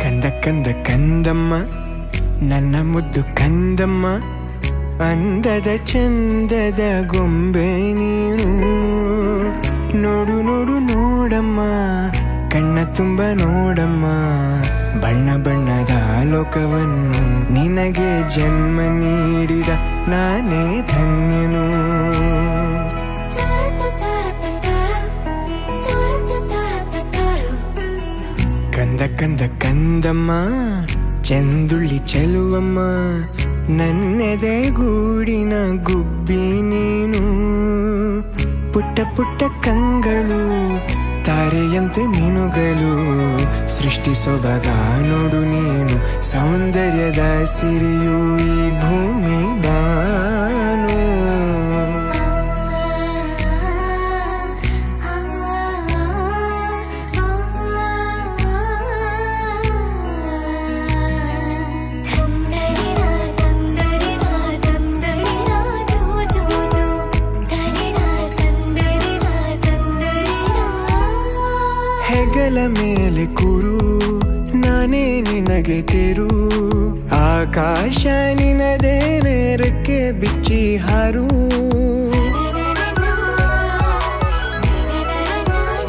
ಕಂದ ಕಂದ ಕಂದಮ್ಮ ನನ್ನ ಮುದ್ದು ಕಂದಮ್ಮ, ಅಂದದ ಚಂದದ ಗೊಂಬೆ ನೀನು. ನೋಡು ನೋಡು ನೋಡಮ್ಮ, ಕಣ್ಣ ತುಂಬ ನೋಡಮ್ಮ, ಬಣ್ಣ ಬಣ್ಣದ ಲೋಕವನ್ನು ನಿನಗೆ ಜನ್ಮ ನೀಡಿದ ನಾನೇ ಧನ್ಯನು. ಕಂದ ಕಂದ ಕಂದಮ್ಮ ಚಂದುಳ್ಳಿ ಚೆಲುವಮ್ಮ, ನನ್ನೆದೆ ಗೂಡಿನ ಗುಬ್ಬಿ ನೀನು. ಪುಟ್ಟ ಪುಟ್ಟ ಕಂಗಳು ತಾರೆಯಂತೆ ಮೀನುಗಳು, ಸೃಷ್ಟಿ ಸೊಬಗ ನೋಡು ನೀನು, ಸೌಂದರ್ಯದ ಸಿರಿಯು ಈ ಭೂಮಿ ಬಾನು. ಹೆಗಲ ಮೇಲೆ ಕೂರು, ನಾನೇ ನಿನಗೆ ತೇರು, ಆಕಾಶ ನಿನದೇ ರೆಕ್ಕೆ ಬಿಚ್ಚಿ ಹಾರು.